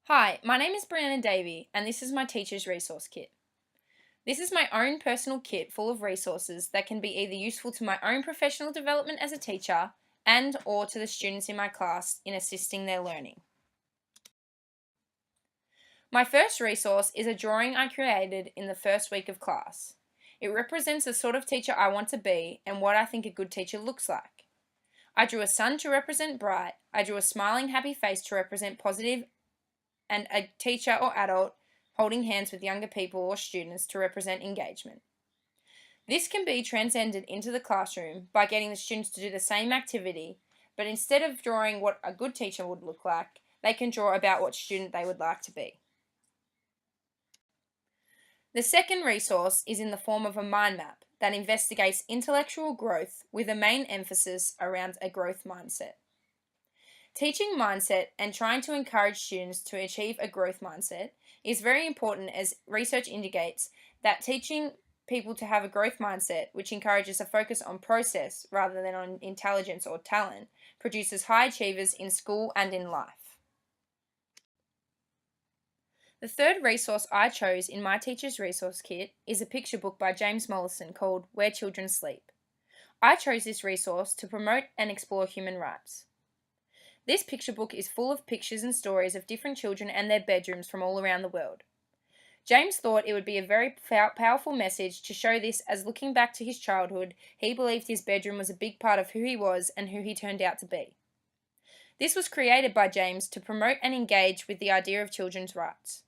Hi, my name is Brianna Davey, and this is my Teacher's Resource Kit. This is my own personal kit full of resources that can be either useful to my own professional development as a teacher and or to the students in my class in assisting their learning. My first resource is a drawing I created in the first week of class. It represents the sort of teacher I want to be and what I think a good teacher looks like. I drew a sun to represent bright, I drew a smiling happy face to represent positive, and a teacher or adult holding hands with younger people or students to represent engagement. This can be transcended into the classroom by getting the students to do the same activity, but instead of drawing what a good teacher would look like, they can draw about what student they would like to be. The second resource is in the form of a mind map that investigates intellectual growth with a main emphasis around a growth mindset. Teaching mindset and trying to encourage students to achieve a growth mindset is very important, as research indicates that teaching people to have a growth mindset, which encourages a focus on process rather than on intelligence or talent, produces high achievers in school and in life. The third resource I chose in my Teacher's Resource Kit is a picture book by James Mollison called Where Children Sleep. I chose this resource to promote and explore human rights. This picture book is full of pictures and stories of different children and their bedrooms from all around the world. James thought it would be a very powerful message to show this, as looking back to his childhood, he believed his bedroom was a big part of who he was and who he turned out to be. This was created by James to promote and engage with the idea of children's rights.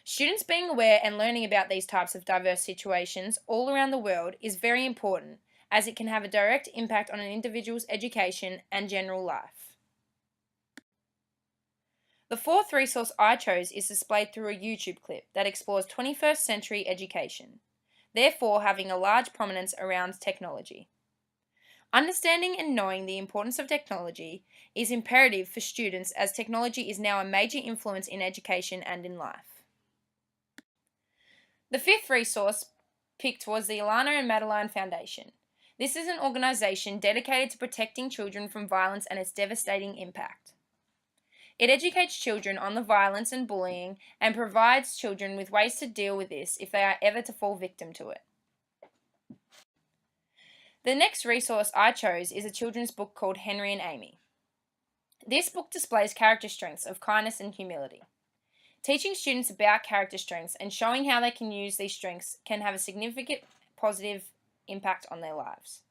Students being aware and learning about these types of diverse situations all around the world is very important, as it can have a direct impact on an individual's education and general life. The fourth resource I chose is displayed through a YouTube clip that explores 21st century education, therefore having a large prominence around technology. Understanding and knowing the importance of technology is imperative for students, as technology is now a major influence in education and in life. The fifth resource picked was the Alana and Madeline Foundation. This is an organisation dedicated to protecting children from violence and its devastating impact. It educates children on the violence and bullying and provides children with ways to deal with this if they are ever to fall victim to it. The next resource I chose is a children's book called Henry and Amy. This book displays character strengths of kindness and humility. Teaching students about character strengths and showing how they can use these strengths can have a significant positive impact on their lives.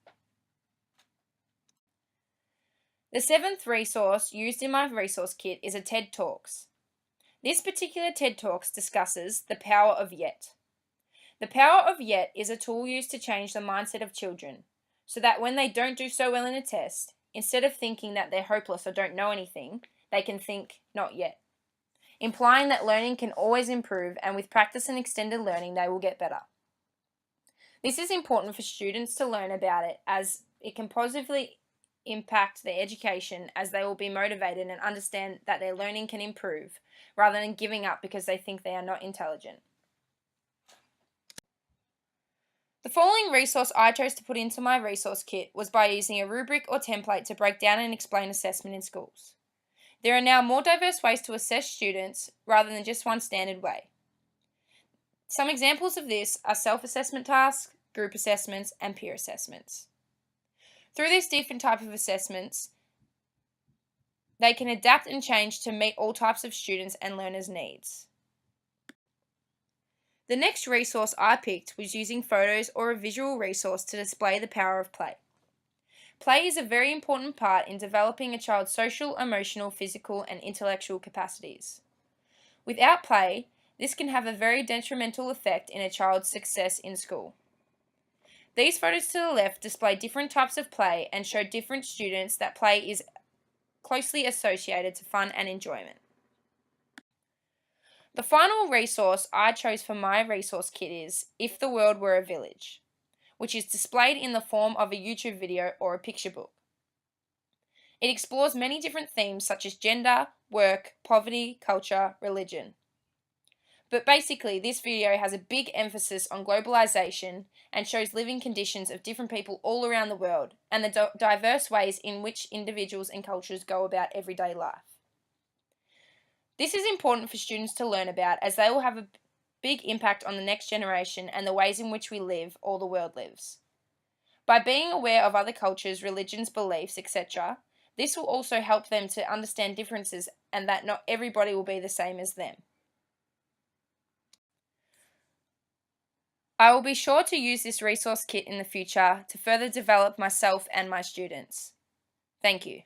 The seventh resource used in my resource kit is a TED Talks. This particular TED Talks discusses the power of yet. The power of yet is a tool used to change the mindset of children, so that when they don't do so well in a test, instead of thinking that they're hopeless or don't know anything, they can think not yet, implying that learning can always improve, and with practice and extended learning they will get better. This is important for students to learn about it, as it can positively impact their education, as they will be motivated and understand that their learning can improve rather than giving up because they think they are not intelligent. The following resource I chose to put into my resource kit was by using a rubric or template to break down and explain assessment in schools. There are now more diverse ways to assess students rather than just one standard way. Some examples of this are self-assessment tasks, group assessments, and peer assessments. Through these different types of assessments, they can adapt and change to meet all types of students and learners' needs. The next resource I picked was using photos or a visual resource to display the power of play. Play is a very important part in developing a child's social, emotional, physical, and intellectual capacities. Without play, this can have a very detrimental effect in a child's success in school. These photos to the left display different types of play and show different students that play is closely associated to fun and enjoyment. The final resource I chose for my resource kit is If the World Were a Village, which is displayed in the form of a YouTube video or a picture book. It explores many different themes such as gender, work, poverty, culture, religion. But basically, this video has a big emphasis on globalization and shows living conditions of different people all around the world and the diverse ways in which individuals and cultures go about everyday life. This is important for students to learn about as they will have a big impact on the next generation and the ways in which we live or the world lives. By being aware of other cultures, religions, beliefs, etc., this will also help them to understand differences and that not everybody will be the same as them. I will be sure to use this resource kit in the future to further develop myself and my students. Thank you.